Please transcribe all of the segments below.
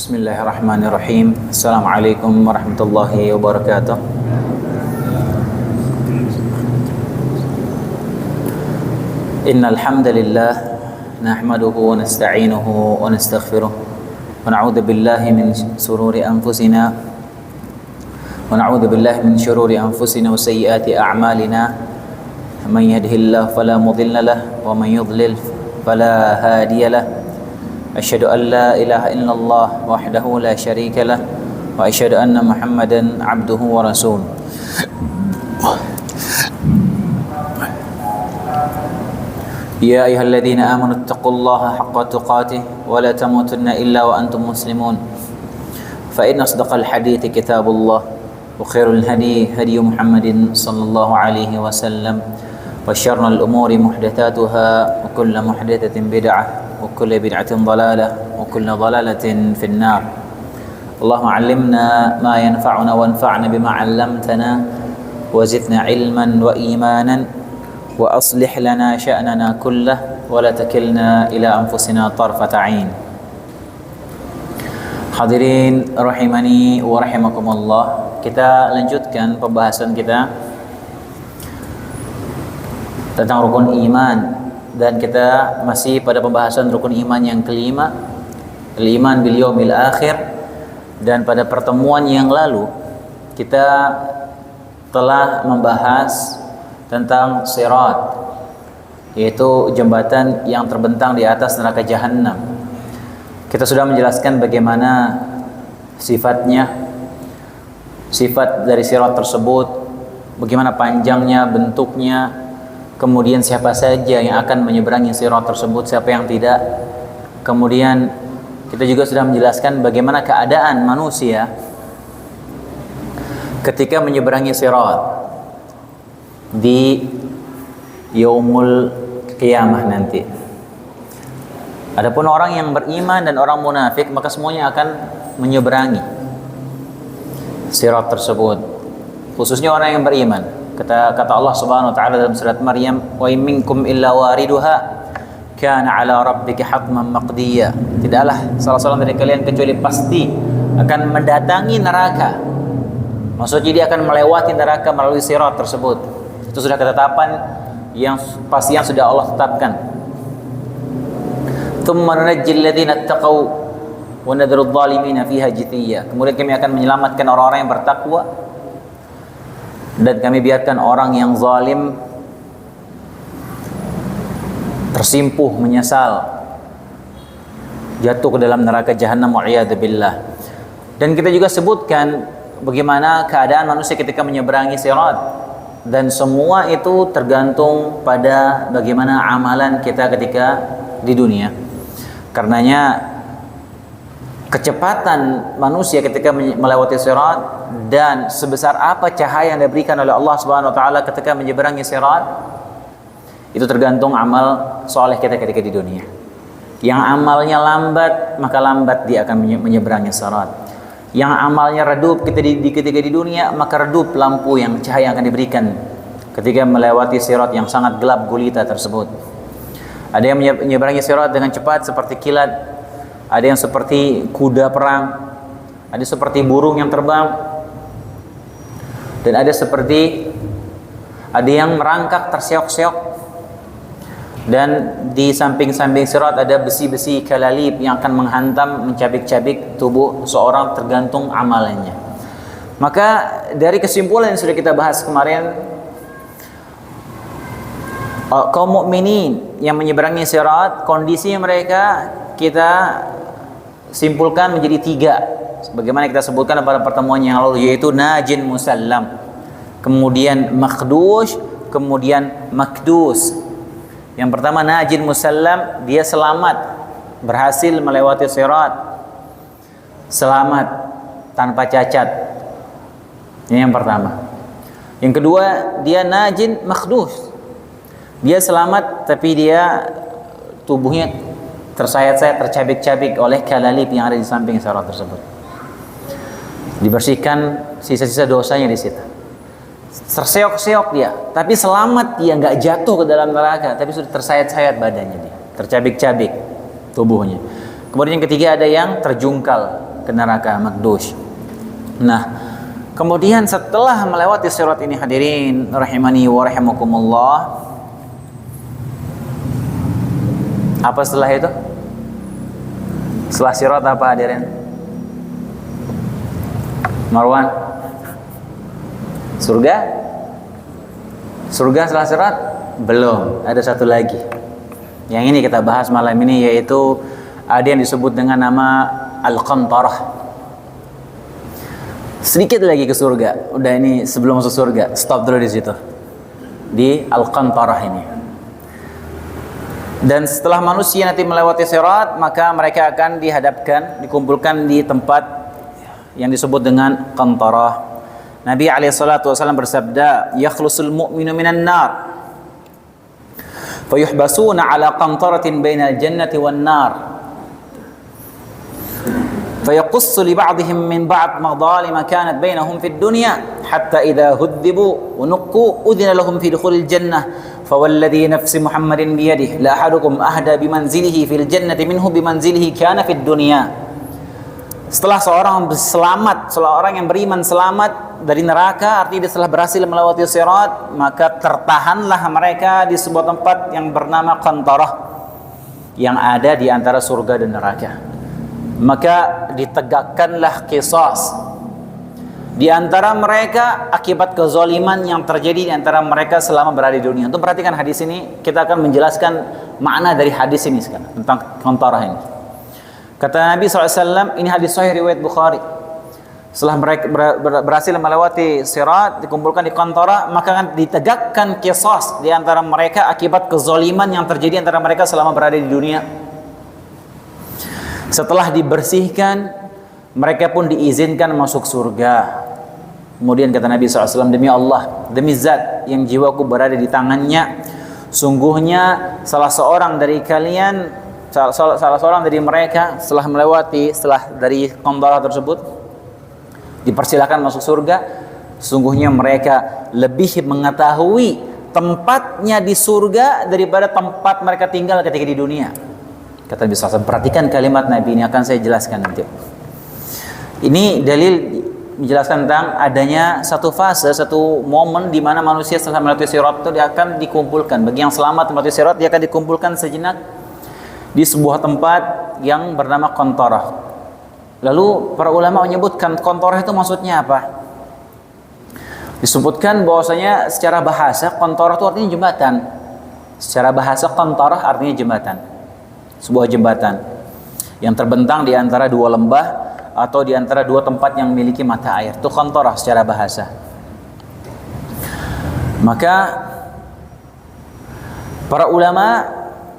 Bismillahirrahmanirrahim. Assalamualaikum warahmatullahi wabarakatuh. Innal hamdalillah nahmaduhu wa nasta'inuhu wa nastaghfiruh wa na'udzu billahi min shururi anfusina wa na'udzu billahi min shururi anfusina wa sayyiati a'malina. Man yahdihillahu fala mudilla lahu wa man yudlil fala hadiya lahu. Asyhadu an la ilaha illallah wahdahu la syarika lah wa asyhadu anna Muhammadan abduhu wa rasul. Ya ayyuhalladzina amanu taqullaha haqqa tuqatih wa la tamutunna illa wa antum muslimun. Fa inna asdaqal hadithi kitabullah wa khairul hadi hadi Muhammadin sallallahu alaihi wasallam wa syarrul umuri muhdatsatuha wa kullu muhdatsatin bid'ah wa kullu bid'atin dhalalah wa kullu dhalalatin finnar. Allahumma 'allimna ma yanfa'una wanfa'na bima 'allamtana wa zidna 'ilman wa imanan wa aslih lana sya'nana kullah wa la takilna ila anfusina tarfata 'ain. Hadirin rahimani wa rahimakumullah, kita lanjutkan pembahasan kita tentang rukun iman. Dan kita masih pada pembahasan rukun iman yang kelima, al-iman bil yaumil akhir. Dan pada pertemuan yang lalu kita telah membahas tentang sirat, yaitu jembatan yang terbentang di atas neraka jahanam. Kita sudah menjelaskan bagaimana sifatnya, sifat dari sirat tersebut, bagaimana panjangnya, bentuknya, kemudian siapa saja yang akan menyeberangi sirat tersebut, siapa yang tidak. Kemudian kita juga sudah menjelaskan bagaimana keadaan manusia ketika menyeberangi sirat di yaumul qiyamah nanti. Adapun orang yang beriman dan orang munafik, maka semuanya akan menyeberangi sirat tersebut, khususnya orang yang beriman. Kata Allah Subhanahu wa taala dalam surat Maryam, wa in minkum illa wariduha kana ala rabbika hatman maqdiya. Tidaklah salah seorang dari kalian kecuali pasti akan mendatangi neraka. Maksudnya dia akan melewati neraka melalui sirat tersebut. Itu sudah ketetapan yang pasti yang sudah Allah tetapkan. Tsumma nunajjil ladzina ittaqaw wa nadharu adh-dhalimina fiha jithiya. Kemudian kami akan menyelamatkan orang-orang yang bertakwa dan kami biarkan orang yang zalim tersimpuh, menyesal, jatuh ke dalam neraka jahanam wa'iyadzubillah. Dan kita juga sebutkan bagaimana keadaan manusia ketika menyeberangi sirat, dan semua itu tergantung pada bagaimana amalan kita ketika di dunia. Karenanya kecepatan manusia ketika melewati sirat dan sebesar apa cahaya yang diberikan oleh Allah Subhanahu wa taala ketika menyeberangi sirat, itu tergantung amal soleh kita ketika di dunia. Yang amalnya lambat, maka lambat dia akan menyeberangi sirat. Yang amalnya redup ketika di dunia, maka redup lampu yang cahaya yang akan diberikan ketika melewati sirat yang sangat gelap gulita tersebut. Ada yang menyeberangi sirat dengan cepat seperti kilat, ada yang seperti kuda perang, ada seperti burung yang terbang, dan ada yang merangkak terseok-seok. Dan di samping-samping sirat ada besi-besi kalalib yang akan menghantam, mencabik-cabik tubuh seorang tergantung amalannya. Maka dari kesimpulan yang sudah kita bahas kemarin, kaum mukminin yang menyeberangi sirat, kondisi mereka kita simpulkan menjadi tiga, sebagaimana kita sebutkan pada pertemuan yang lalu, yaitu najin musallam, kemudian makhdush, kemudian makdus. Yang pertama najin musallam, dia selamat, berhasil melewati sirat, selamat tanpa cacat. Ini yang pertama. Yang kedua, dia najin makhdus, dia selamat tapi dia tubuhnya tersayat-sayat, tercabik-cabik oleh kalalib yang ada di samping sirat tersebut. Dibersihkan sisa-sisa dosanya di situ. Terseok-seok dia, tapi selamat, dia nggak jatuh ke dalam neraka, tapi sudah tersayat-sayat badannya dia, tercabik-cabik tubuhnya. Kemudian yang ketiga ada yang terjungkal ke neraka makdush. Nah, kemudian setelah melewati sirat ini hadirin rahimani wa rahimakumullah, apa setelah itu? Setelah sirat apa hadirin? Marwan? Surga? Surga setelah sirat? Belum, ada satu lagi. Yang ini kita bahas malam ini, yaitu ada yang disebut dengan nama Al-Qantarah. Sedikit lagi ke surga. Udah, ini sebelum masuk surga. Stop dulu di situ. Di Al-Qantarah ini. Dan setelah manusia nanti melewati sirat, maka mereka akan dihadapkan, dikumpulkan di tempat yang disebut dengan Qantarah. Nabi SAW bersabda, "Yakhlusul mu'minu minan nar, fayuhbasuna ala qantaratin bainal jannati wan nar. فيقص لبعضهم من بعض مظالم كانت بينهم في الدنيا حتى إذا هذبوا ونقوا أذن لهم في دخول الجنة فوالذي نفس محمد بيده لا أحدكم أهدى بمنزله في الجنة منه بمنزله كان في الدنيا." Setelah seorang selamat, seorang yang beriman selamat dari neraka, artinya dia setelah berhasil melewati sirat, maka tertahanlah mereka di sebuah tempat yang bernama Qantarah, yang ada di antara surga dan neraka. Maka ditegakkanlah qisas di antara mereka akibat kezaliman yang terjadi di antara mereka selama berada di dunia. Untuk perhatikan hadis ini, kita akan menjelaskan makna dari hadis ini sekarang tentang Qantarah ini. Kata Nabi SAW, ini hadis sahih riwayat Bukhari. Setelah mereka berhasil melewati sirat, dikumpulkan di Qantarah, maka akan ditegakkan qisas di antara mereka akibat kezaliman yang terjadi antara mereka selama berada di dunia. Setelah dibersihkan, mereka pun diizinkan masuk surga. Kemudian kata Nabi SAW, "Demi Allah, demi zat yang jiwaku berada di tangannya, sungguhnya salah seorang dari kalian, salah seorang dari mereka setelah dari Qantarah tersebut dipersilakan masuk surga, sungguhnya mereka lebih mengetahui tempatnya di surga daripada tempat mereka tinggal ketika di dunia." Kata Nabi SAW, perhatikan kalimat Nabi ini, akan saya jelaskan nanti. Ini dalil menjelaskan tentang adanya satu fase, satu momen di mana manusia setelah melewati sirat itu dia akan dikumpulkan. Bagi yang selamat melewati sirat, dia akan dikumpulkan sejenak di sebuah tempat yang bernama Qantarah. Lalu para ulama menyebutkan Qantarah itu maksudnya apa? Disebutkan bahwasanya secara bahasa Qantarah itu artinya jembatan. Secara bahasa Qantarah artinya jembatan. Sebuah jembatan yang terbentang di antara dua lembah atau di antara dua tempat yang memiliki mata air. Itu Qantarah secara bahasa. Maka para ulama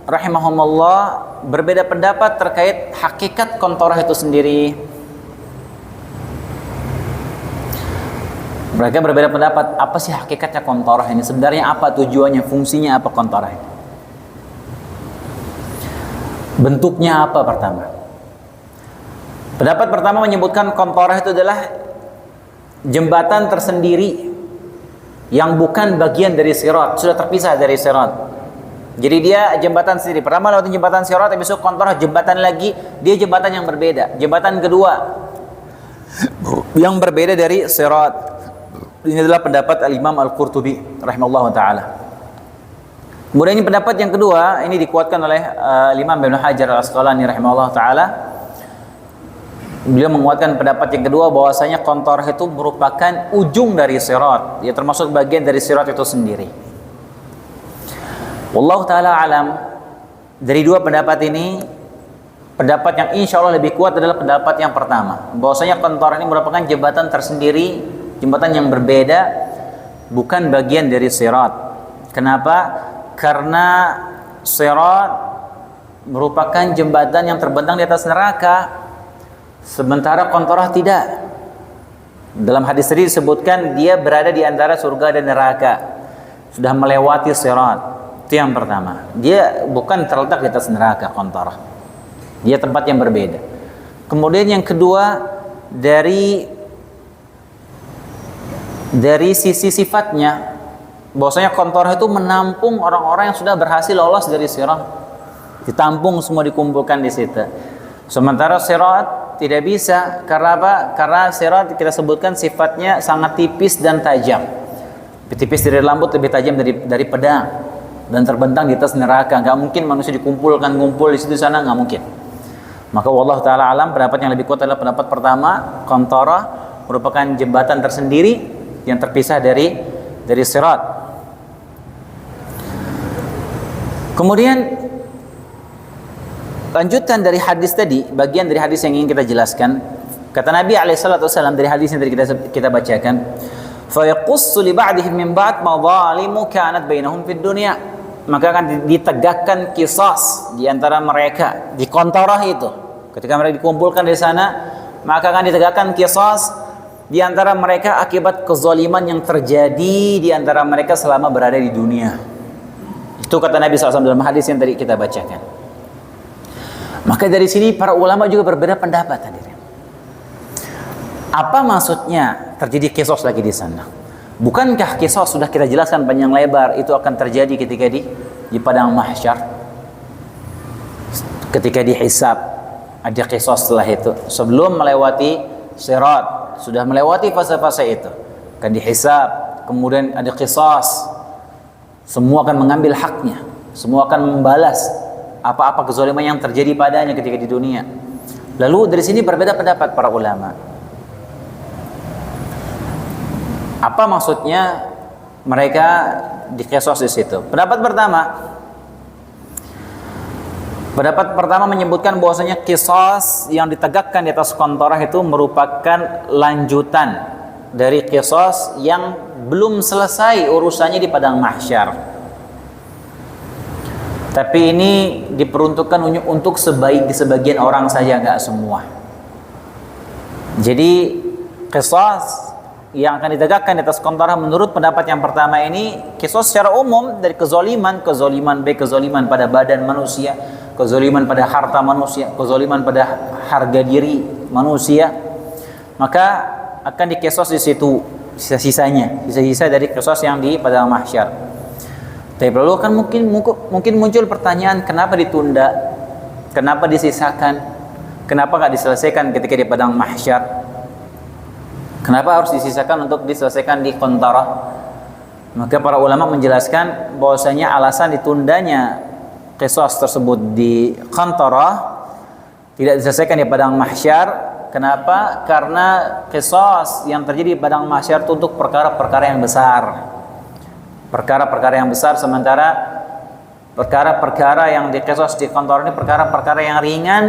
rahimahumullah berbeda pendapat terkait hakikat Qantarah itu sendiri. Mereka berbeda pendapat, apa sih hakikatnya Qantarah ini? Sebenarnya apa tujuannya, fungsinya apa Qantarah ini? Bentuknya apa pertama? Pendapat pertama menyebutkan Qantarah itu adalah jembatan tersendiri yang bukan bagian dari sirat, sudah terpisah dari sirat. Jadi dia jembatan sendiri. Pertama lewat jembatan sirat, habis itu Qantarah jembatan lagi, dia jembatan yang berbeda. Jembatan kedua yang berbeda dari sirat. Ini adalah pendapat Al-Imam Al-Qurtubi rahimahullah ta'ala. Kemudian ini pendapat yang kedua, ini dikuatkan oleh Imam Ibnu Hajar Al-Asqalani rahimahullah ta'ala. Beliau menguatkan pendapat yang kedua bahwasanya Qantarah itu merupakan ujung dari sirat, ya termasuk bagian dari sirat itu sendiri. Wallahu ta'ala alam. Dari dua pendapat ini, pendapat yang insya Allah lebih kuat adalah pendapat yang pertama, bahwasanya Qantarah ini merupakan jembatan tersendiri, jembatan yang berbeda, bukan bagian dari sirat. Kenapa? Karena sirat merupakan jembatan yang terbentang di atas neraka, sementara Qantarah tidak. Dalam hadis tadi disebutkan dia berada di antara surga dan neraka, sudah melewati sirat. Itu yang pertama. Dia bukan terletak di atas neraka Qantarah. Dia tempat yang berbeda. Kemudian yang kedua, dari sisi sifatnya, bahwasanya Qantarah itu menampung orang-orang yang sudah berhasil lolos dari sirat. Ditampung semua, dikumpulkan di situ. Sementara sirat tidak bisa. Karena apa? Karena sirat kita sebutkan sifatnya sangat tipis dan tajam. Lebih tipis dari rambut, lebih tajam dari pedang, dan terbentang di atas neraka. Nggak mungkin manusia ngumpul di situ sana, nggak mungkin. Maka wallahu taala alam, pendapat yang lebih kuat adalah pendapat pertama, qantarah merupakan jembatan tersendiri yang terpisah dari sirat. Kemudian lanjutan dari hadis tadi, bagian dari hadis yang ingin kita jelaskan, kata Nabi alaihissalam dari hadis yang tadi kita bacakan, fa yaqussu li ba'dihim min ba'd madhalimu kanat bainahum fid dunya, maka akan ditegakkan qisas di antara mereka di qantarah itu. Ketika mereka dikumpulkan di sana, maka akan ditegakkan qisas di antara mereka akibat kezaliman yang terjadi di antara mereka selama berada di dunia. Itu kata Nabi SAW dalam hadis yang tadi kita bacakan. Maka dari sini para ulama juga berbeda pendapat hadirin. Apa maksudnya terjadi qisas lagi di sana? Bukankah qisas sudah kita jelaskan panjang lebar itu akan terjadi ketika di padang mahsyar? Ketika dihisab ada qisas setelah itu. Sebelum melewati sirat, sudah melewati fase-fase itu. Akan dihisab, kemudian ada qisas. Semua akan mengambil haknya. Semua akan membalas apa-apa kezaliman yang terjadi padanya ketika di dunia. Lalu dari sini berbeda pendapat para ulama. Apa maksudnya mereka diqisas di situ? Pendapat pertama menyebutkan bahwasanya qisas yang ditegakkan di atas qantarah itu merupakan lanjutan dari qisas yang belum selesai urusannya di padang mahsyar. Tapi ini diperuntukkan untuk sebagian orang saja, enggak semua. Jadi qisas yang akan ditegakkan di atas qantarah menurut pendapat yang pertama ini qisas secara umum dari kezaliman baik kezaliman pada badan manusia, kezaliman pada harta manusia, kezaliman pada harga diri manusia, maka akan diqisas di situ sisa dari qisas yang di padang mahsyar. Tapi lalu kan mungkin muncul pertanyaan, kenapa ditunda? Kenapa disisakan? Kenapa nggak diselesaikan ketika di padang mahsyar? Kenapa harus disisakan untuk diselesaikan di qantarah? Maka para ulama menjelaskan bahwasanya alasan ditundanya qisas tersebut di qantarah tidak diselesaikan di padang mahsyar. Kenapa? Karena qisas yang terjadi di padang mahsyar itu untuk perkara-perkara yang besar. Perkara-perkara yang besar, sementara perkara-perkara yang diqisas di qantarah ini perkara-perkara yang ringan,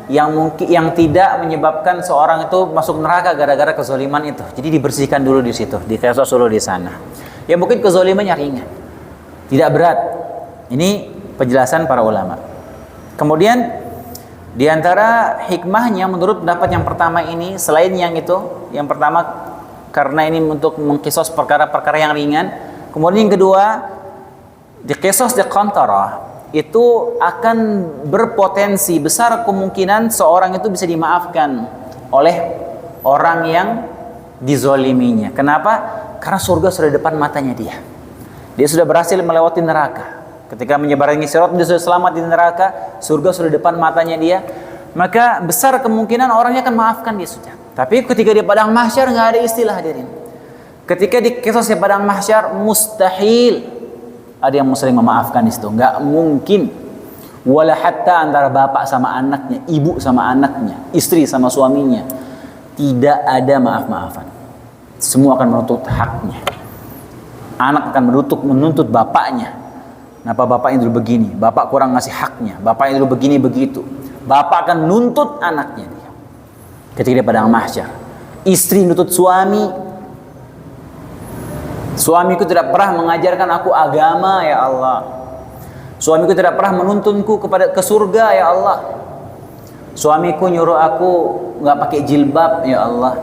yang tidak menyebabkan seorang itu masuk neraka gara-gara kezaliman itu. Jadi dibersihkan dulu di situ, diqisas dulu di sana. Ya mungkin kezalimannya ringan, tidak berat. Ini penjelasan para ulama. Kemudian di antara hikmahnya menurut pendapat yang pertama ini, selain yang itu, yang pertama karena ini untuk mengqisas perkara-perkara yang ringan. Kemudian yang kedua, diqisas di qantarah itu akan berpotensi besar kemungkinan seorang itu bisa dimaafkan oleh orang yang dizoliminya. Kenapa? Karena surga sudah di depan matanya dia. Dia sudah berhasil melewati neraka. Ketika menyeberangi sirat, dia sudah selamat di neraka. Surga sudah di depan matanya dia. Maka besar kemungkinan orangnya akan maafkan dia sudah. Tapi ketika di padang mahsyar nggak ada istilah hadirin. Ketika diqisas di padang mahsyar mustahil ada yang muslim memaafkan di situ, nggak mungkin. Wala hatta antara bapak sama anaknya, ibu sama anaknya, istri sama suaminya, tidak ada maaf-maafan. Semua akan menuntut haknya. Anak akan menuntut bapaknya. Kenapa bapaknya dulu begini? Bapak kurang ngasih haknya. Bapaknya dulu begini begitu. Bapak akan nuntut anaknya dia. Ketika di padang mahsyar, istri nuntut suami. Suamiku tidak pernah mengajarkan aku agama ya Allah. Suamiku tidak pernah menuntunku ke surga ya Allah. Suamiku nyuruh aku nggak pakai jilbab ya Allah.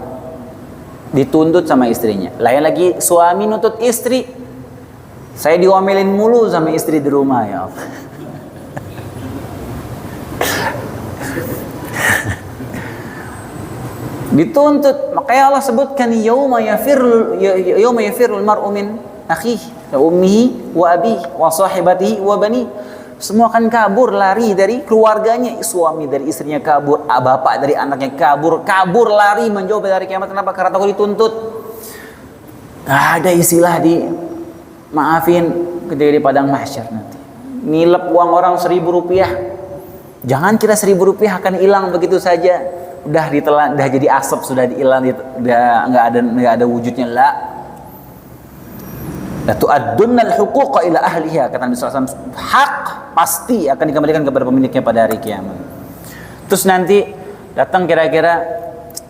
Dituntut sama istrinya. Lain lagi suami nuntut istri. Saya diomelin mulu sama istri di rumah ya Allah. Dituntut. Makanya Allah sebutkan yauma yafirul mar'u min akhihi wa ummihi wa abihi wa sahibatihi wa bani. Semua akan kabur, lari dari keluarganya, suami dari istrinya kabur, bapak dari anaknya kabur lari menjauh dari kiamat. Kenapa? Karena takut dituntut. Gak ada istilah di maafin ketika di padang mahsyar nanti. Nilep uang orang 1.000 rupiah. Jangan kira 1.000 rupiah akan hilang begitu saja. Udah ditelan, udah jadi asap, sudah dihilang, udah nggak ada wujudnya. La tu'addunnal huquqa ila ahliha, kata Nabi SAW. Hak pasti akan dikembalikan kepada pemiliknya pada hari kiamat. Terus nanti datang kira-kira,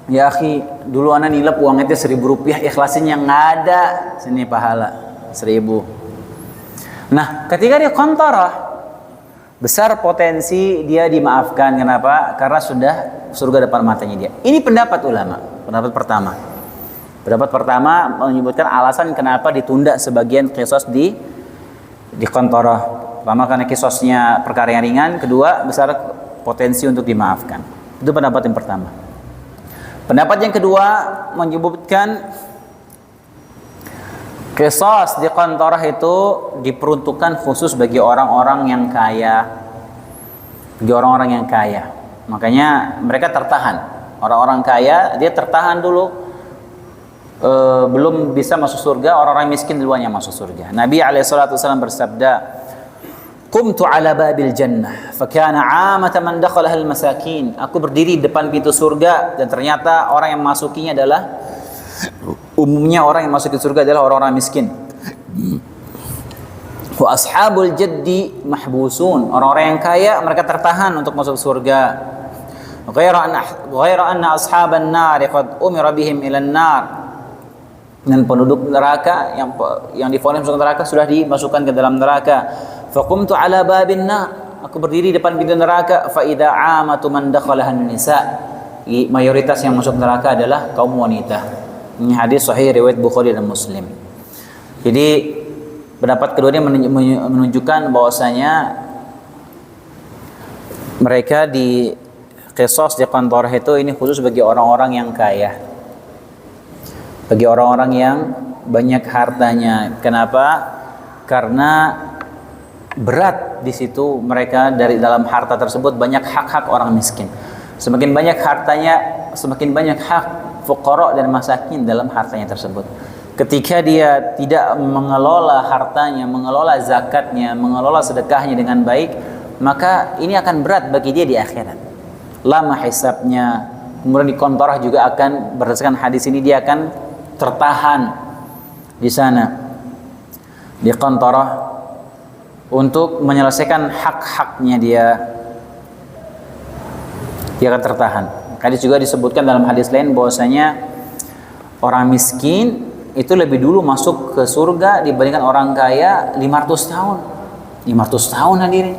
ya akhi, dulu ana nilep uang itu 1.000 rupiah, ikhlasin yang nggak ada, sini pahala 1.000. Nah, ketika dia kontorah, besar potensi dia dimaafkan. Kenapa? Karena sudah surga depan matanya dia. Ini pendapat ulama, pendapat pertama. Pendapat pertama menyebutkan alasan kenapa ditunda sebagian qisas di kontorah. Pertama karena qisasnya perkara yang ringan, kedua besar potensi untuk dimaafkan. Itu pendapat yang pertama. Pendapat yang kedua menyebutkan qisas di kontorah itu diperuntukkan khusus bagi orang-orang yang kaya. Bagi orang-orang yang kaya. Makanya mereka tertahan. Orang-orang kaya dia tertahan dulu. Belum bisa masuk surga, orang-orang miskin duluan yang masuk surga. Nabi SAW bersabda, "Qumtu ala babil jannah, fakana 'amata man dakhalaha al-masakin." Aku berdiri depan pintu surga dan ternyata orang yang masukinya adalah umumnya orang yang masuk ke surga adalah orang-orang miskin. Wa ashabul jaddi mahbusun. Orang-orang yang kaya mereka tertahan untuk masuk surga. Ghaira anna ashaban nar qad umira bihim ila an-nar. Dan penduduk neraka yang divonis masuk neraka sudah dimasukkan ke dalam neraka. Faqumtu ala babin nar. Aku berdiri depan pintu neraka. Fa idza amatu man dakhalaha an-nisa. Mayoritas yang masuk neraka adalah kaum wanita. Ini hadis sahih riwayat Bukhari dan Muslim. Jadi pendapat kedua ini menunjukkan bahwasanya mereka di qisas di kantor itu ini khusus bagi orang-orang yang kaya. Bagi orang-orang yang banyak hartanya. Kenapa? Karena berat di situ mereka dari dalam harta tersebut banyak hak-hak orang miskin. Semakin banyak hartanya, semakin banyak hak fuqara dan masakin dalam hartanya tersebut. Ketika dia tidak mengelola hartanya, mengelola zakatnya, mengelola sedekahnya dengan baik, maka ini akan berat bagi dia di akhirat. Lama hisabnya, kemudian di kontorah juga akan, berdasarkan hadis ini dia akan tertahan di sana di kontorah untuk menyelesaikan hak-haknya dia akan tertahan. Hadis juga disebutkan dalam hadis lain bahwasanya orang miskin itu lebih dulu masuk ke surga dibandingkan orang kaya 500 tahun. 500 tahun hadirin.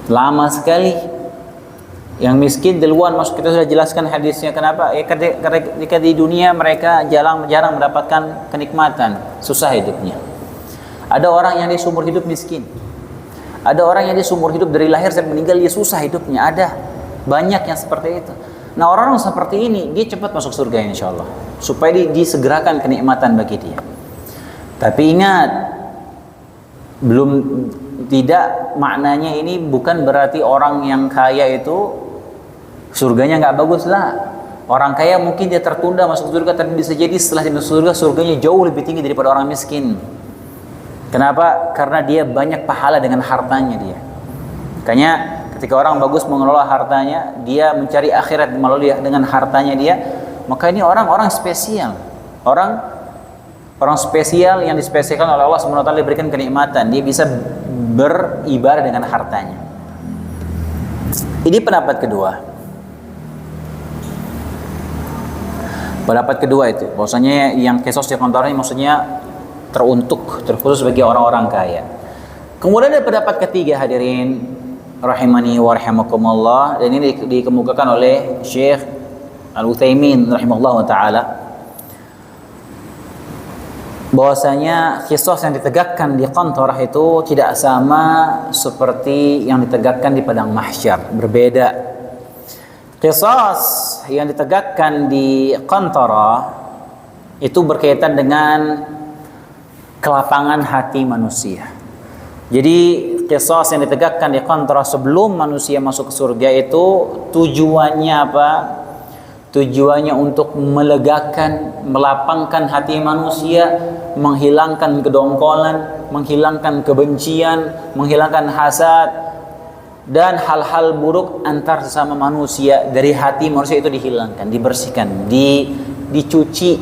Lama sekali. Yang miskin duluan masuk, kita sudah jelaskan hadisnya. Kenapa? Ketika di dunia mereka jarang mendapatkan kenikmatan, susah hidupnya. Ada orang yang di seumur hidup miskin. Ada orang yang di seumur hidup dari lahir sampai meninggal dia susah hidupnya. Ada banyak yang seperti itu. Nah, orang-orang seperti ini dia cepat masuk surga insyaallah. Supaya disegerakan kenikmatan bagi dia. Tapi ingat, tidak maknanya ini bukan berarti orang yang kaya itu surganya nggak bagus lah. Orang kaya mungkin dia tertunda masuk surga, tapi bisa jadi setelah dia masuk surga, surganya jauh lebih tinggi daripada orang miskin. Kenapa? Karena dia banyak pahala dengan hartanya dia. Makanya ketika orang bagus mengelola hartanya, dia mencari akhirat melalui dengan hartanya dia, maka ini orang-orang spesial. Orang spesial yang dispesialkan oleh Allah SWT diberikan kenikmatan. Dia bisa beribadah dengan hartanya. Ini pendapat kedua. Pendapat kedua itu, bahwasanya yang qisas di kantor ini maksudnya terkhusus bagi orang-orang kaya. Kemudian ada pendapat ketiga hadirin rahimani wa rahimakumullah, dan ini dikemukakan oleh Syekh Al-Utsaimin rahimahullah taala, bahwasanya qisas yang ditegakkan di kantorah itu tidak sama seperti yang ditegakkan di padang mahsyar, berbeda. Qisas yang ditegakkan di kantorah itu berkaitan dengan kelapangan hati manusia. Jadi qisas yang ditegakkan di Qantarah sebelum manusia masuk ke surga itu tujuannya apa? Tujuannya untuk melegakan, melapangkan hati manusia, menghilangkan kedongkolan, menghilangkan kebencian, menghilangkan hasad dan hal-hal buruk antar sesama manusia. Dari hati manusia itu dihilangkan, dibersihkan, dicuci.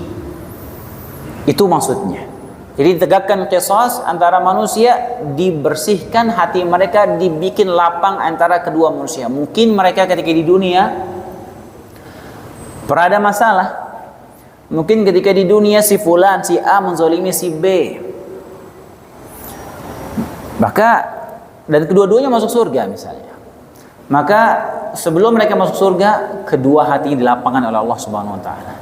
Itu maksudnya. Jadi ditegakkan qisas antara manusia, dibersihkan hati mereka, dibikin lapang antara kedua manusia. Mungkin mereka ketika di dunia pernah ada masalah. Mungkin ketika di dunia si fulan, si A menzalimi si B. Maka dan kedua-duanya masuk surga misalnya. Maka sebelum mereka masuk surga, kedua hati dilapangkan oleh Allah Subhanahu wa taala.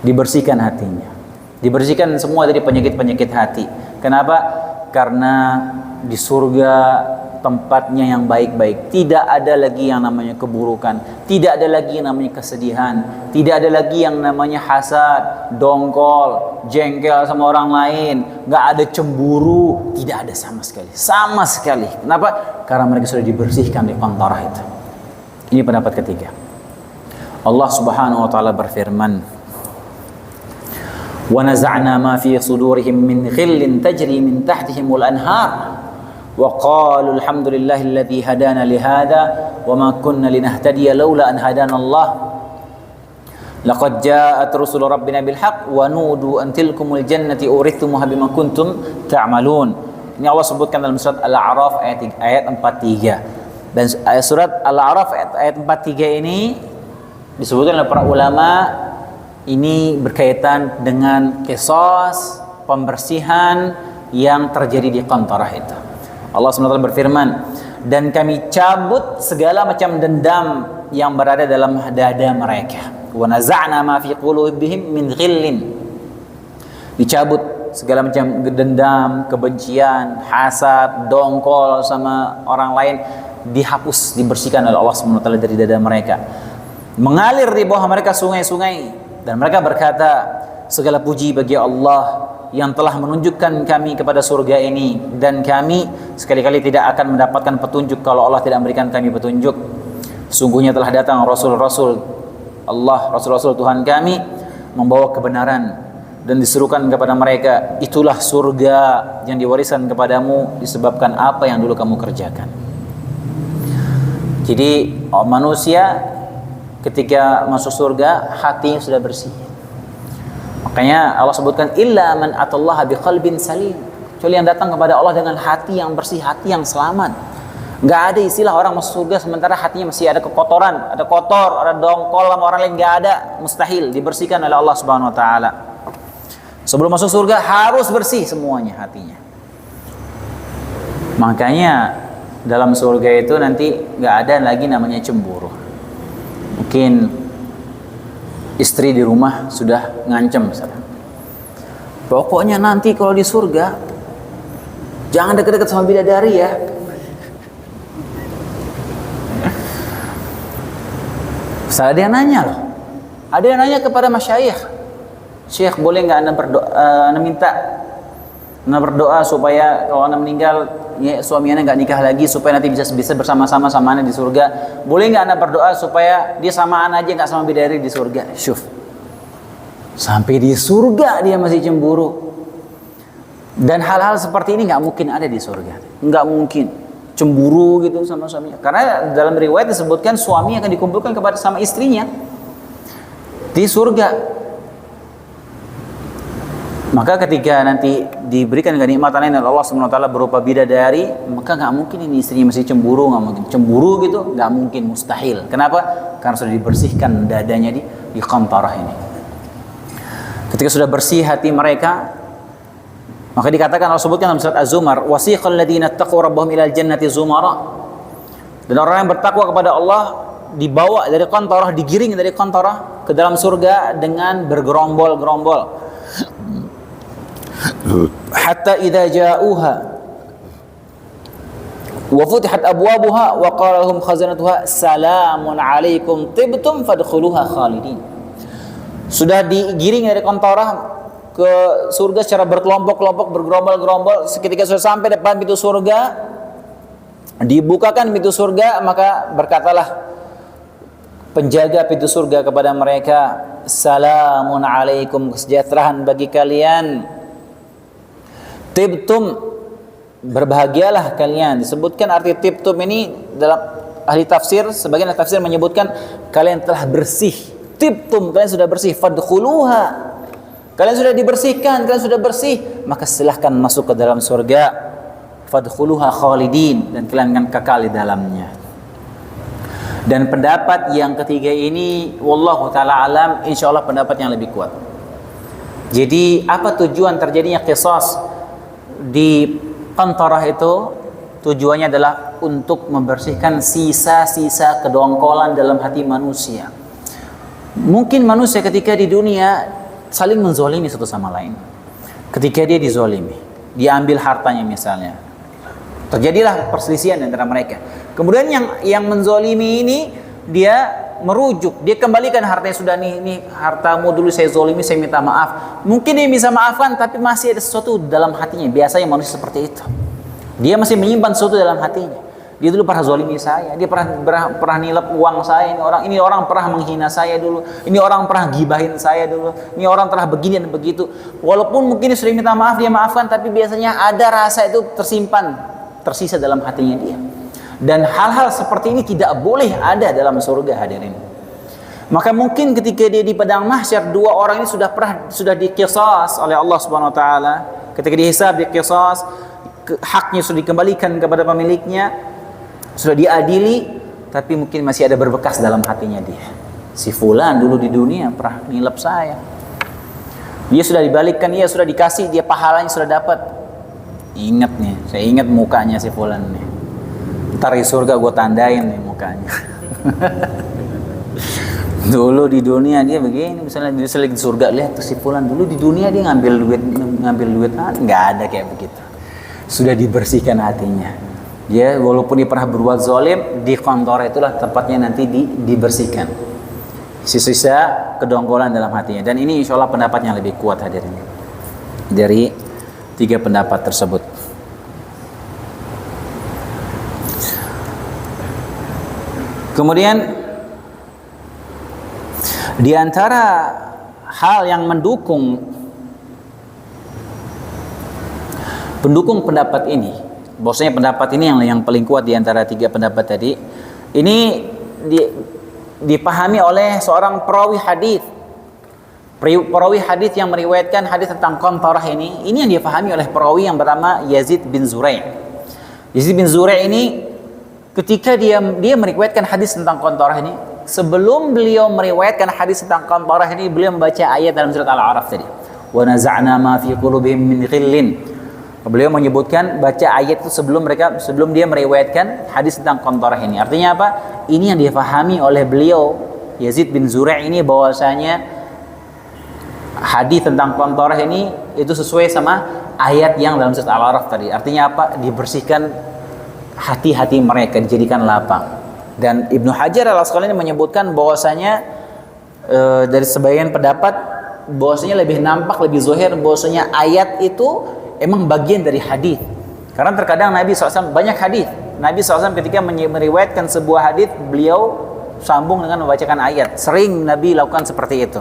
Dibersihkan hatinya. Dibersihkan semua dari penyakit-penyakit hati. Kenapa? Karena di surga tempatnya yang baik-baik. Tidak ada lagi yang namanya keburukan. Tidak ada lagi yang namanya kesedihan. Tidak ada lagi yang namanya hasad, dongkol, jengkel sama orang lain. Gak ada cemburu. Tidak ada sama sekali. Sama sekali. Kenapa? Karena mereka sudah dibersihkan di Qantarah itu. Ini pendapat ketiga. Allah Subhanahu wa taala berfirman, وَنَزَعْنَا مَا فِي صُدُورِهِمْ مِنْ غِلٍّ تَجْرِي مِنْ تَحْتِهِمُ الْأَنْهَارُ وَقَالُوا الْحَمْدُ لِلَّهِ الَّذِي هَدَانَا لِهَذَا وَمَا كُنَّا لِنَهْتَدِيَ لَوْلَا أَنْ هَدَانَا اللَّهُ لَقَدْ جَاءَتْ رُسُلُ رَبِّنَا بِالْحَقِّ وَنُودُوا أَنْ تِلْكُمُ الْجَنَّةُ أُورِثْتُمُوهَا بِمَا كُنْتُمْ تَعْمَلُونَ. Ini Allah sebutkan dalam surat Al-A'raf ayat 43. Dan surat Al-A'raf ayat 43 ini disebutkan oleh para ulama. Ini berkaitan dengan qisas pembersihan yang terjadi di Qantarah itu. Allah SWT berfirman, dan kami cabut segala macam dendam yang berada dalam dada mereka. Wa naza'na ma fi qulubihim min ghillin. Dicabut segala macam dendam, kebencian, hasad, dongkol sama orang lain, dihapus, dibersihkan oleh Allah SWT dari dada mereka. Mengalir di bawah mereka sungai-sungai. Dan mereka berkata, segala puji bagi Allah yang telah menunjukkan kami kepada surga ini, dan kami sekali-kali tidak akan mendapatkan petunjuk kalau Allah tidak memberikan kami petunjuk. Sungguhnya telah datang Rasul-Rasul Allah, Rasul-Rasul Tuhan kami, membawa kebenaran dan diserukan kepada mereka, itulah surga yang diwariskan kepadamu disebabkan apa yang dulu kamu kerjakan. Jadi manusia ketika masuk surga hatinya sudah bersih. Makanya Allah sebutkan illa man atallaha biqalbin salim. Kecuali yang datang kepada Allah dengan hati yang bersih, hati yang selamat. Enggak ada istilah orang masuk surga sementara hatinya masih ada kekotoran, ada kotor, ada dongkol sama orang lain, enggak ada. Mustahil, dibersihkan oleh Allah Subhanahu wa taala. Sebelum masuk surga harus bersih semuanya hatinya. Makanya dalam surga itu nanti enggak ada lagi namanya cemburu. Mungkin istri di rumah sudah ngancem misalnya, pokoknya nanti kalau di surga jangan dekat-dekat sama bidadari ya. Misalnya ada yang nanya loh, ada yang nanya kepada masyayikh, Syekh boleh nggak anda berdoa supaya kalau anda meninggal ya, suami anda nggak nikah lagi supaya nanti bisa bersama-sama sama anda di surga. Boleh nggak anda berdoa supaya dia sama anda aja nggak sama bidadari di surga? Syuf, sampai di surga dia masih cemburu. Dan hal-hal seperti ini nggak mungkin ada di surga, nggak mungkin cemburu gitu sama suaminya. Karena dalam riwayat disebutkan suami akan dikumpulkan kepada sama istrinya di surga. Maka ketika nanti diberikan kenikmatan lain oleh Allah SWT berupa bidadari, maka nggak mungkin ini istrinya masih cemburu, nggak mungkin cemburu gitu, nggak mungkin, mustahil. Kenapa? Karena sudah dibersihkan dadanya di Qantarah ini. Ketika sudah bersih hati mereka, maka dikatakan Allah sebutkan dalam surat Az-Zumar, wasiqal ladzina taqaw rabbahum ilal jannati zumara. Dan orang yang bertakwa kepada Allah dibawa dari Qantarah, digiring dari Qantarah ke dalam surga dengan bergerombol-gerombol. Hatta idza ja'uha wa futihat abwabuha wa qala lahum khazanatuha salamun alaikum tibtum fadkhuluha khalidin. Sudah digiring dari Qantarah ke surga secara berkelompok-kelompok, bergerombol-gerombol. Ketika sudah sampai depan pintu surga, dibukakan pintu surga, maka berkatalah penjaga pintu surga kepada mereka, "Salamun alaikum," kesejahteraan bagi kalian. "Tibtum," berbahagialah kalian. Disebutkan arti tibtum ini dalam ahli tafsir, sebagian ahli tafsir menyebutkan kalian telah bersih. Tibtum, kalian sudah bersih. Fadkhuluha, kalian sudah dibersihkan, kalian sudah bersih, maka silahkan masuk ke dalam surga. Fadkhuluha khalidin, dan kalian akan kekal di dalamnya. Dan pendapat yang ketiga ini, wallahu taala alam, insyaallah pendapat yang lebih kuat. Jadi apa tujuan terjadinya qisas di qantarah itu? Tujuannya adalah untuk membersihkan sisa-sisa kedongkolan dalam hati manusia. Mungkin manusia ketika di dunia saling menzolimi satu sama lain. Ketika dia dizolimi, diambil hartanya misalnya, terjadilah perselisihan antara mereka. Kemudian yang menzolimi ini dia merujuk, dia kembalikan hartanya, sudah nih hartamu dulu saya zolimi, saya minta maaf. Mungkin dia bisa maafkan, tapi masih ada sesuatu dalam hatinya. Biasanya manusia seperti itu. Dia masih menyimpan sesuatu dalam hatinya. Dia dulu pernah zolimi saya, dia pernah nilap uang saya, ini orang pernah menghina saya dulu, ini orang pernah gibahin saya dulu, ini orang telah begini dan begitu. Walaupun mungkin dia sudah minta maaf, dia maafkan, tapi biasanya ada rasa itu tersimpan, tersisa dalam hatinya dia. Dan hal-hal seperti ini tidak boleh ada dalam surga, hadirin. Maka mungkin ketika dia di padang mahsyar, dua orang ini sudah diqisas oleh Allah Subhanahu wa taala. Ketika dihisab, diqisas, haknya sudah dikembalikan kepada pemiliknya, sudah diadili, tapi mungkin masih ada berbekas dalam hatinya dia. Si fulan dulu di dunia pernah nilap saya. Dia sudah dibalikkan, dia sudah dikasih, dia pahalanya sudah dapat. Ingat nih, saya ingat mukanya si fulan nih. Ntar di surga gue tandain nih mukanya. Dulu di dunia dia begini, misalnya di surga, lihat tuh si fulan dulu di dunia dia ngambil duit, nggak ada kayak begitu. Sudah dibersihkan hatinya. Dia walaupun dia pernah berbuat zalim, di kantor itulah tempatnya nanti dibersihkan sisa-sisa kedongkolan dalam hatinya. Dan ini insya Allah pendapat yang lebih kuat, hadirin, dari tiga pendapat tersebut. Kemudian di antara hal yang mendukung pendapat ini, bahwasanya pendapat ini yang paling kuat di antara tiga pendapat tadi, ini dipahami oleh seorang perawi hadis. Perawi hadis yang meriwayatkan hadis tentang qantarah ini yang dipahami oleh perawi yang bernama Yazid bin Zurai'. Yazid bin Zurai' ini ketika dia meriwayatkan hadis tentang qantarah ini, sebelum beliau meriwayatkan hadis tentang qantarah ini, beliau membaca ayat dalam surat Al-A'raf tadi. Wa naza'na ma fi qulubihim min ghillin. Beliau menyebutkan baca ayat itu sebelum dia meriwayatkan hadis tentang qantarah ini. Artinya apa? Ini yang difahami oleh beliau Yazid bin Zurai' ini, bahwasanya hadis tentang qantarah ini itu sesuai sama ayat yang dalam surat Al-A'raf tadi. Artinya apa? Dibersihkan hati-hati mereka, dijadikan lapang. Dan Ibnu Hajar Al-Asqalani menyebutkan bahwasanya dari sebagian pendapat bahwasanya lebih nampak, lebih zahir bahwasanya ayat itu emang bagian dari hadis. Karena terkadang Nabi SAW banyak hadis. Nabi SAW ketika meriwayatkan sebuah hadis, beliau sambung dengan membacakan ayat. Sering Nabi lakukan seperti itu.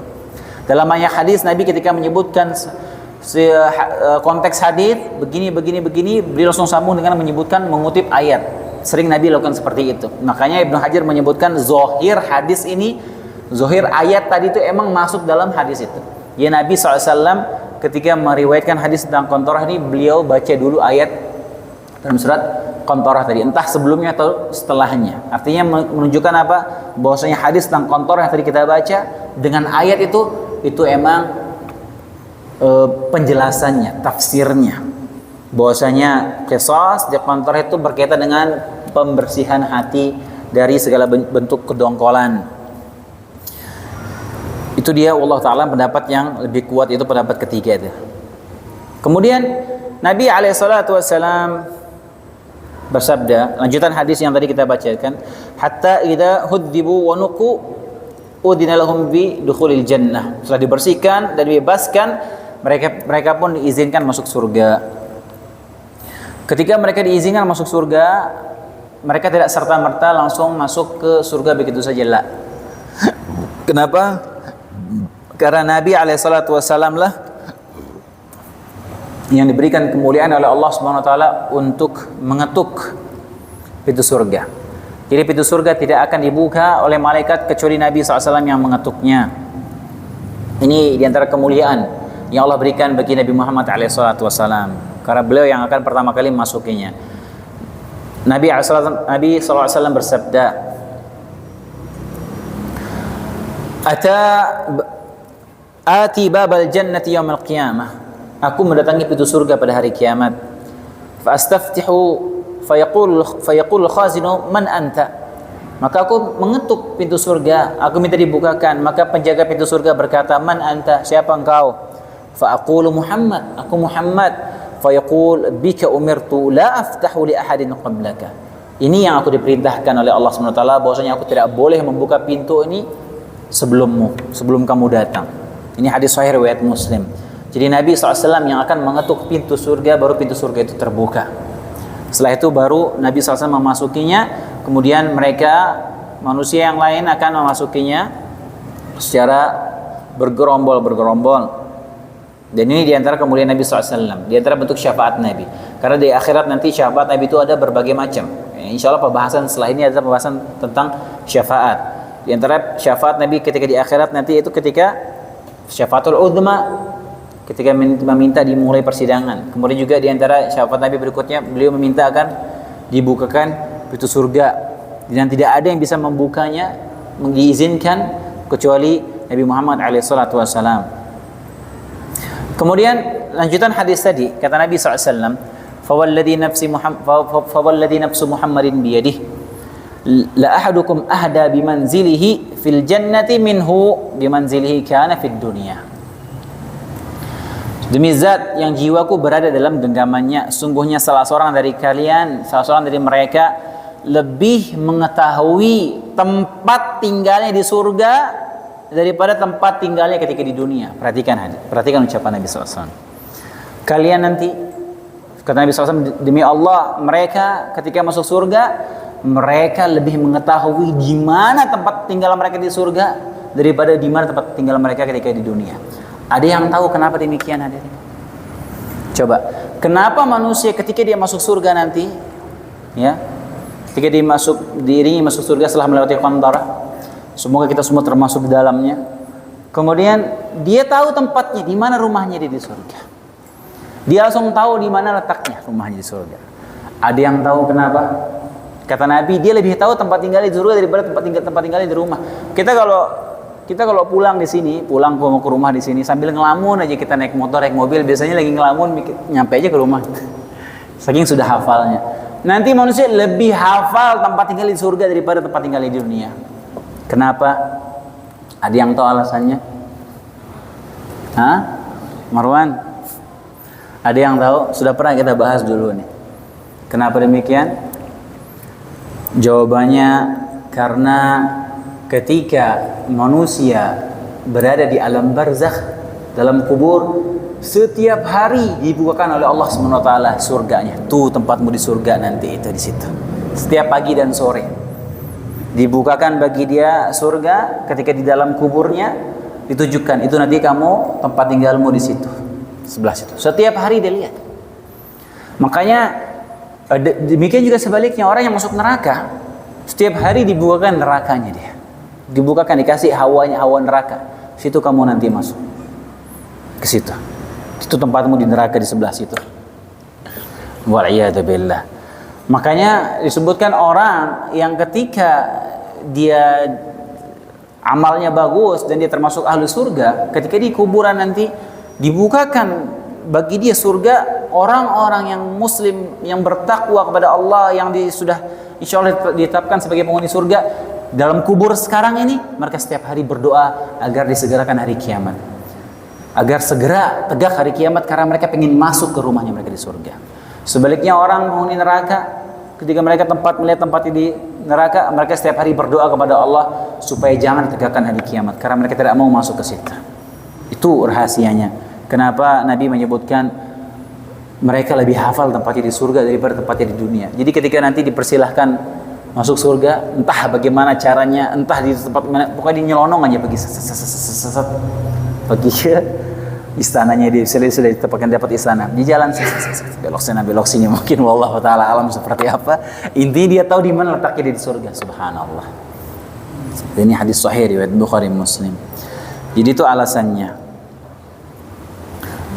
Dalam banyak hadis Nabi ketika menyebutkan konteks hadis begini, beliau langsung sambung dengan menyebutkan, mengutip ayat. Sering Nabi lakukan seperti itu. Makanya Ibnu Hajar menyebutkan zahir hadis ini, zahir ayat tadi itu emang masuk dalam hadis itu. Ya, Nabi SAW ketika meriwayatkan hadis tentang qantarah ini, beliau baca dulu ayat dalam surat qantarah tadi, entah sebelumnya atau setelahnya. Artinya menunjukkan apa? Bahwasanya hadis tentang qantarah yang tadi kita baca dengan ayat itu emang penjelasannya, tafsirnya, bahwasanya qisas di qantarah itu berkaitan dengan pembersihan hati dari segala bentuk kedongkolan. Itu dia Allah Ta'ala pendapat yang lebih kuat, itu pendapat ketiga itu. Kemudian Nabi SAW bersabda, lanjutan hadis yang tadi kita bacakan, hatta idza hudzibu wa nuqu udina lahum bi dukhulil jannah. Setelah dibersihkan dan dibebaskan, mereka pun diizinkan masuk surga. Ketika mereka diizinkan masuk surga, mereka tidak serta-merta langsung masuk ke surga begitu saja, lah. Kenapa? Karena Nabi SAW lah yang diberikan kemuliaan oleh Allah Subhanahu wa taala untuk mengetuk pintu surga. Jadi pintu surga tidak akan dibuka oleh malaikat kecuali Nabi SAW yang mengetuknya. Ini diantara kemuliaan yang Allah berikan bagi Nabi Muhammad SAW, karena beliau yang akan pertama kali memasukinya. Nabi SAW bersabda, Ati babal jannati yawmal qiyamah. Aku mendatangi pintu surga pada hari kiamat. Fa astaftihu fayaqul khazinu man anta. Maka aku mengetuk pintu surga, aku minta dibukakan, maka penjaga pintu surga berkata, man anta, siapa engkau? Fa aqulu Muhammad, aku Muhammad. Fayaqul bika umirtu la aftahu li ahadin qablaka. Ini yang aku diperintahkan oleh Allah Subhanahu wa taala, bahwasanya aku tidak boleh membuka pintu ini sebelum kamu datang. Ini hadis sahih riwayat Muslim. Jadi Nabi SAW yang akan mengetuk pintu surga, baru pintu surga itu terbuka. Setelah itu baru Nabi SAW memasukinya, kemudian mereka manusia yang lain akan memasukinya secara bergerombol. Dan ini diantara kemuliaan Nabi SAW, diantara bentuk syafaat Nabi. Karena di akhirat nanti syafaat Nabi itu ada berbagai macam. Insya Allah pembahasan setelah ini adalah pembahasan tentang syafaat. Di antara syafaat Nabi ketika di akhirat nanti itu ketika syafaatul uzma, ketika meminta dimulai persidangan. Kemudian juga di antara syafaat Nabi berikutnya, beliau meminta akan dibukakan pintu surga, dan tidak ada yang bisa membukanya, diizinkan kecuali Nabi Muhammad SAW. Kemudian lanjutan hadis tadi, kata Nabi SAW, fawalladhi nafsu Muhammadin biyadih la ahadukum ahda bimanzilihi fil jannati minhu bimanzilihi kana fid dunya. Demi zat yang jiwaku berada dalam genggamannya, sungguhnya salah seorang dari kalian, salah seorang dari mereka lebih mengetahui tempat tinggalnya di surga daripada tempat tinggalnya ketika di dunia. Perhatikan ucapan Nabi SAW. Kalian nanti, kata Nabi SAW, demi Allah, mereka ketika masuk surga, mereka lebih mengetahui di mana tempat tinggal mereka di surga daripada di mana tempat tinggal mereka ketika di dunia. Ada yang tahu kenapa demikian, hadirin? Coba, kenapa manusia ketika dia masuk surga nanti, ya, ketika dia diiringi masuk surga setelah melewati qantarah, semoga kita semua termasuk di dalamnya. Kemudian dia tahu tempatnya, di mana rumahnya dia di surga. Dia langsung tahu di mana letaknya rumahnya di surga. Ada yang tahu kenapa? Kata Nabi, dia lebih tahu tempat tinggal di surga daripada tempat tinggal di rumah. Kita kalau pulang di sini, pulang ke rumah di sini sambil ngelamun aja, kita naik motor, naik mobil, biasanya lagi ngelamun nyampe aja ke rumah. Saking sudah hafalnya. Nanti manusia lebih hafal tempat tinggal di surga daripada tempat tinggal di dunia. Kenapa? Ada yang tahu alasannya? Hah? Marwan? Ada yang tahu? Sudah pernah kita bahas dulu nih. Kenapa demikian? Jawabannya karena ketika manusia berada di alam barzakh, dalam kubur, setiap hari dibukakan oleh Allah SWT surganya. Tuh tempatmu di surga nanti, itu di situ. Setiap pagi dan sore dibukakan bagi dia surga. Ketika di dalam kuburnya ditujukan, itu nanti kamu tempat tinggalmu di situ, sebelah situ. Setiap hari dia lihat. Makanya demikian juga sebaliknya, orang yang masuk neraka setiap hari dibukakan nerakanya dia. Dibukakan, dikasih hawa neraka. Situ kamu nanti masuk. Ke situ. Itu tempatmu di neraka di sebelah situ. Wa'iyadu billah. Makanya disebutkan orang yang ketika dia amalnya bagus dan dia termasuk ahli surga, ketika di kuburan nanti dibukakan bagi dia surga, orang-orang yang muslim, yang bertakwa kepada Allah, yang sudah insya Allah ditetapkan sebagai penghuni surga, dalam kubur sekarang ini, mereka setiap hari berdoa agar disegerakan hari kiamat, agar segera tegak hari kiamat, karena mereka ingin masuk ke rumahnya mereka di surga. Sebaliknya orang penghuni neraka, ketika mereka melihat tempat di neraka, mereka setiap hari berdoa kepada Allah supaya jangan ditegakkan hari kiamat, karena mereka tidak mau masuk ke situ. Itu rahasianya. Kenapa Nabi menyebutkan mereka lebih hafal tempatnya di surga daripada tempatnya di dunia. Jadi ketika nanti dipersilahkan masuk surga, entah bagaimana caranya, entah di tempat mana, pokoknya dia nyelonong aja pergi pergi ke istananya, dia sudah ditempatkan dapat istana. Di jalan belok sini mungkin, wallahu taala alam seperti apa. Intinya dia tahu di mana letaknya dia di surga. Subhanallah. Ini hadis sahih riwayat Bukhari Muslim. Jadi itu alasannya.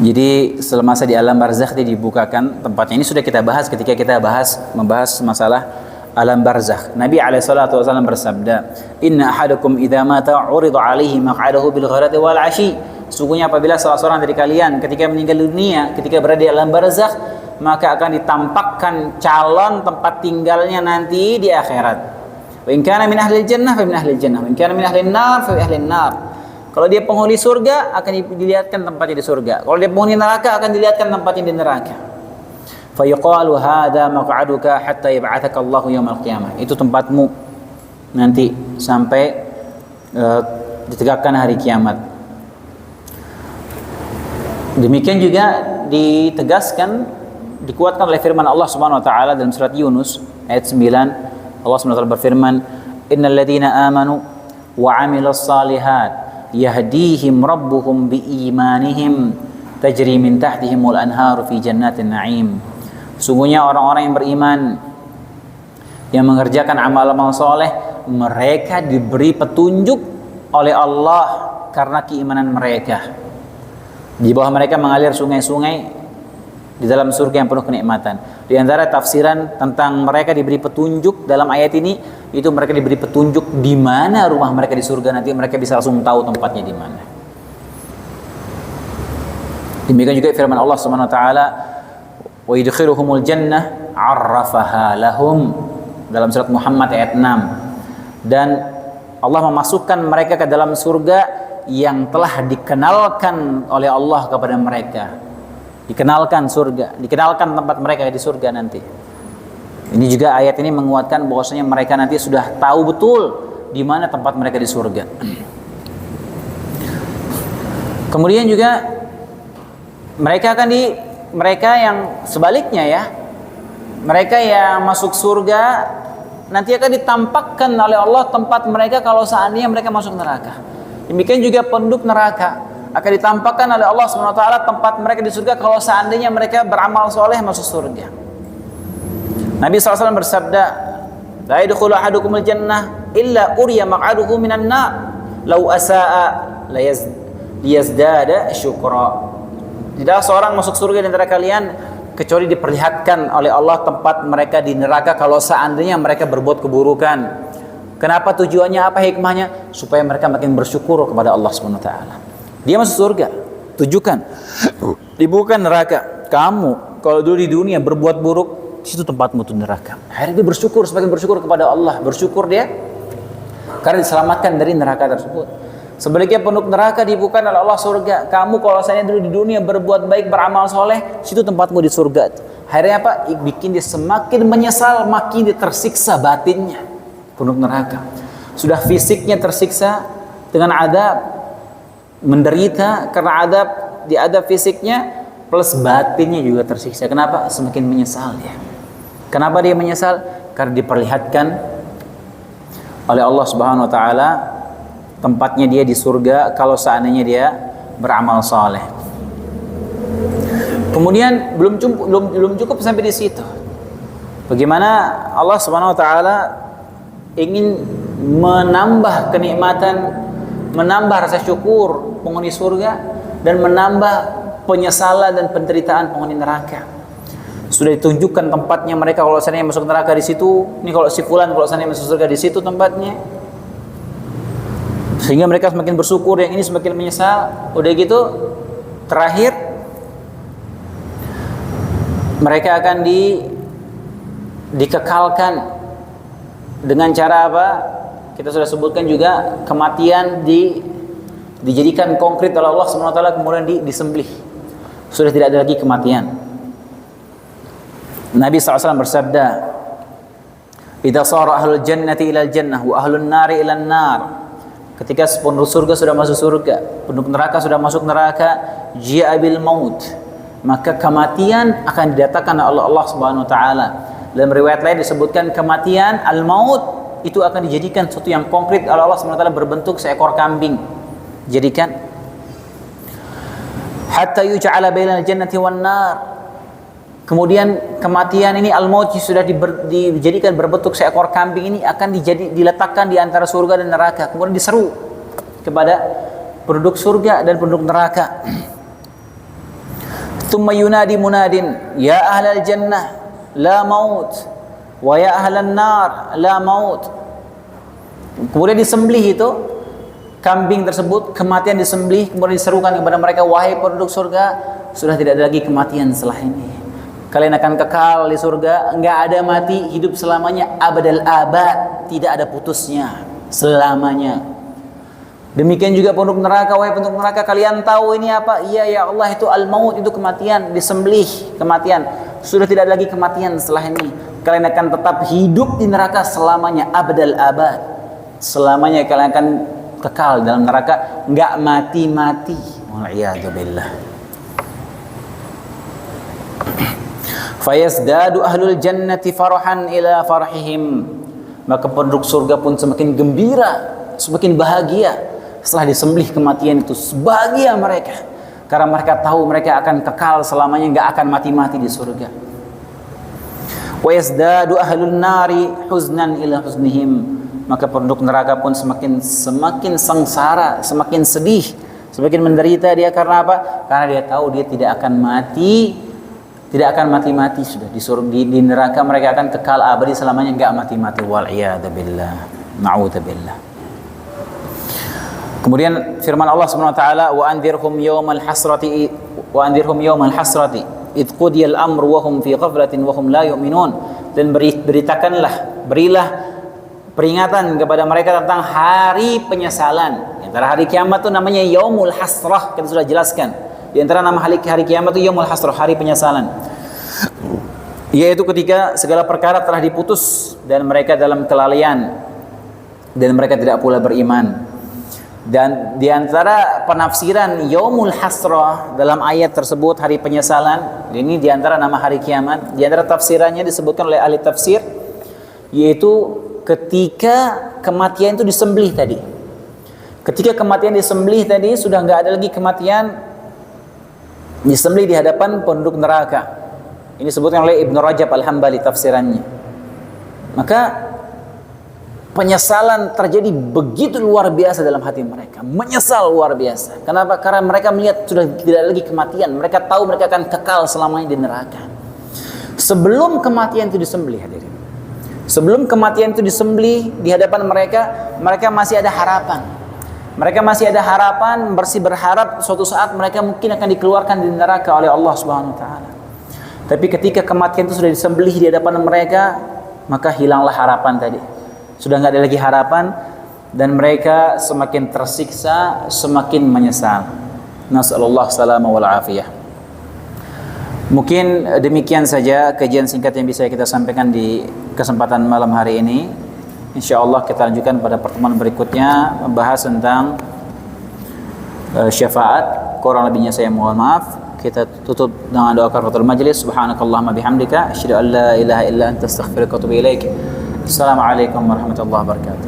Jadi semasa di alam barzakh dia dibukakan tempatnya. Ini sudah kita bahas ketika kita membahas masalah alam barzakh. Nabi SAW bersabda, "Inna ahadakum idza mata 'urida 'alaihi maq'adahu bil ghadati wal 'ashi." Sesungguhnya apabila salah seorang dari kalian ketika meninggal dunia, ketika berada di alam barzakh, maka akan ditampakkan calon tempat tinggalnya nanti di akhirat. Wa in kana min ahli jannah fa min ahli jannah, wa in kana min ahli nar fa min ahli nar. Kalau dia penghuni surga akan dilihatkan tempatnya di surga. Kalau dia penghuni neraka akan dilihatkan tempatnya di neraka. Fa yuqalu hadza maq'aduka hatta yab'atsaka Allahu yaumil qiyamah. Itu tempatmu nanti sampai ditegakkan hari kiamat. Demikian juga ditegaskan, dikuatkan oleh firman Allah Subhanahu wa taala dalam surat Yunus ayat 9. Allah Subhanahu wa taala berfirman, "Innal ladzina amanu wa 'amilus shalihat yahdihim rabbuhum biimanihim tajri min tahtihimul anharu fi jannatin na'im." Sungguhnya orang-orang yang beriman yang mengerjakan amal-amal soleh, mereka diberi petunjuk oleh Allah karena keimanan mereka. Di bawah mereka mengalir sungai-sungai di dalam surga yang penuh kenikmatan. Di antara tafsiran tentang mereka diberi petunjuk dalam ayat ini, itu mereka diberi petunjuk di mana rumah mereka di surga, nanti mereka bisa langsung tahu tempatnya di mana. Demikian juga firman Allah Subhanahu wa taala, "Wa yudkhiluhumul jannah 'arrafaha lahum." Dalam surat Muhammad ayat 6. Dan Allah memasukkan mereka ke dalam surga yang telah dikenalkan oleh Allah kepada mereka. Dikenalkan surga, dikenalkan tempat mereka di surga nanti. Ini juga ayat ini menguatkan bahwasanya mereka nanti sudah tahu betul di mana tempat mereka di surga. Kemudian juga mereka yang sebaliknya ya, mereka yang masuk surga nanti akan ditampakkan oleh Allah tempat mereka kalau seandainya mereka masuk neraka. Demikian juga penduduk neraka akan ditampakkan oleh Allah SWT tempat mereka di surga kalau seandainya mereka beramal soleh masuk surga. Nabi SAW bersabda, "La yadkhulu ahadukumul jannah illa uriya maq'aduhu minan nar, law asaa liyazdada syukra." Tidak seorang masuk surga di antara kalian kecuali diperlihatkan oleh Allah tempat mereka di neraka kalau seandainya mereka berbuat keburukan. Kenapa tujuannya, apa hikmahnya? Supaya mereka makin bersyukur kepada Allah SWT. Dia masuk surga, tujukan dibuka neraka. Kamu kalau dulu di dunia berbuat buruk, situ tempatmu tuh neraka. Akhirnya dia bersyukur, semakin bersyukur kepada Allah. Bersyukur dia karena diselamatkan dari neraka tersebut. Sebaliknya penduduk neraka dibuka oleh Allah surga. Kamu kalau saya dulu di dunia berbuat baik, beramal soleh, situ tempatmu di surga. Akhirnya apa? Bikin dia semakin menyesal, makin dia tersiksa batinnya. Penduduk neraka sudah fisiknya tersiksa dengan adab, menderita karena adab, di adab fisiknya plus batinnya juga tersiksa. Kenapa? Semakin menyesal dia. Kenapa dia menyesal? Karena diperlihatkan oleh Allah Subhanahu wa taala tempatnya dia di surga kalau seandainya dia beramal saleh. Kemudian belum cukup sampai di situ. Bagaimana Allah Subhanahu wa taala ingin menambah kenikmatan, menambah rasa syukur penghuni surga dan menambah penyesalan dan penderitaan penghuni neraka. Sudah ditunjukkan tempatnya mereka kalau seandainya masuk neraka di situ. Ini kalau si fulan kalau seandainya masuk surga di situ tempatnya. Sehingga mereka semakin bersyukur, yang ini semakin menyesal. Udah gitu terakhir mereka akan dikekalkan dengan cara apa? Kita sudah sebutkan juga, kematian dijadikan konkret oleh Allah SWT, kemudian disembelih. Sudah tidak ada lagi kematian. Nabi SAW bersabda, "Idza sara ahlul jannati ilal jannah wa ahlun nari ilan nar, Ketika penduduk surga sudah masuk surga, penduduk neraka sudah masuk neraka, ji'a bil maut, maka kematian akan didatangkan oleh Allah Subhanahu wa taala. Dalam riwayat lain disebutkan kematian al-maut itu akan dijadikan sesuatu yang konkret oleh Allah Subhanahu wa taala berbentuk seekor kambing. Jadikan hatta yuj'ala bainal jannati wan nar. Kemudian kematian ini al-maut sudah dijadikan berbentuk seekor kambing ini akan diletakkan di antara surga dan neraka. Kemudian diseru kepada penduduk surga dan penduduk neraka. Tsumma yunadi munadin, ya ahlal jannah la maut wa ya ahlan nar la maut. Kemudian disembelih itu kambing tersebut, kematian disembelih, kemudian diserukan kepada mereka, wahai penduduk surga, sudah tidak ada lagi kematian setelah ini. Kalian akan kekal di surga, enggak ada mati, hidup selamanya, abadal abad, tidak ada putusnya, selamanya. Demikian juga penduduk neraka, wahai penduduk neraka, kalian tahu ini apa? Iya ya Allah, itu al-maut, itu kematian, disembelih, kematian. Sudah tidak ada lagi kematian setelah ini. Kalian akan tetap hidup di neraka selamanya, abadal abad. Selamanya kalian akan kekal dalam neraka, enggak mati-mati. Wal'iyadzubillah. Fayazdadu ahlul jannati farahan ila farahihim, maka penduduk surga pun semakin gembira, semakin bahagia setelah disembelih kematian itu. Bahagia mereka karena mereka tahu mereka akan kekal selamanya, enggak akan mati-mati di surga. Wa yazdadu ahlun nari huznan ila huznihim, maka penduduk neraka pun semakin sengsara, semakin sedih, semakin menderita dia. Karena apa? Karena dia tahu dia tidak akan mati, tidak akan mati-mati sudah di neraka. Mereka akan kekal abadi selamanya, enggak mati-mati. Wal iyadzubillah, na'udzubillah. Kemudian firman Allah Subhanahu wa taala, wa anzirhum yawmal hasrati id qudiyal amru wa hum fi ghaflatin wa hum la yu'minun. Dan berilah peringatan kepada mereka tentang hari penyesalan. Antara hari kiamat itu namanya yaumul hasrah, kita sudah jelaskan. Di antara nama hari kiamat itu yaumul hasrah, hari penyesalan, yaitu ketika segala perkara telah diputus dan mereka dalam kelalaian dan mereka tidak pula beriman. Dan di antara penafsiran yaumul hasrah dalam ayat tersebut, hari penyesalan, ini di antara nama hari kiamat. Di antara tafsirannya disebutkan oleh ahli tafsir, yaitu ketika kematian itu disembelih tadi. Ketika kematian disembelih tadi, sudah enggak ada lagi kematian disembelih di hadapan penduduk neraka. Ini disebutkan oleh Ibnu Rajab Al-Hambali tafsirannya. Maka penyesalan terjadi begitu luar biasa dalam hati mereka. Menyesal luar biasa. Kenapa? Karena mereka melihat sudah tidak lagi kematian. Mereka tahu mereka akan kekal selamanya di neraka. Sebelum kematian itu disembelih, hadirin, sebelum kematian itu disembelih di hadapan mereka, mereka masih ada harapan. Mereka masih ada harapan, berharap suatu saat mereka mungkin akan dikeluarkan dari neraka oleh Allah Subhanahu wa taala. Tapi ketika kematian itu sudah disembelih di hadapan mereka, maka hilanglah harapan tadi. Sudah enggak ada lagi harapan dan mereka semakin tersiksa, semakin menyesal. Nasallallahu salama wal afiyah. Mungkin demikian saja kajian singkat yang bisa kita sampaikan di kesempatan malam hari ini. InsyaAllah kita lanjutkan pada pertemuan berikutnya, membahas tentang syafaat. Kurang lebihnya saya mohon maaf. Kita tutup dengan doa kafaratul majlis. Subhanakallahumma bihamdika asyhadu an la ilaha illa anta astaghfiruka wa atubu ilaik. Assalamualaikum warahmatullahi wabarakatuh.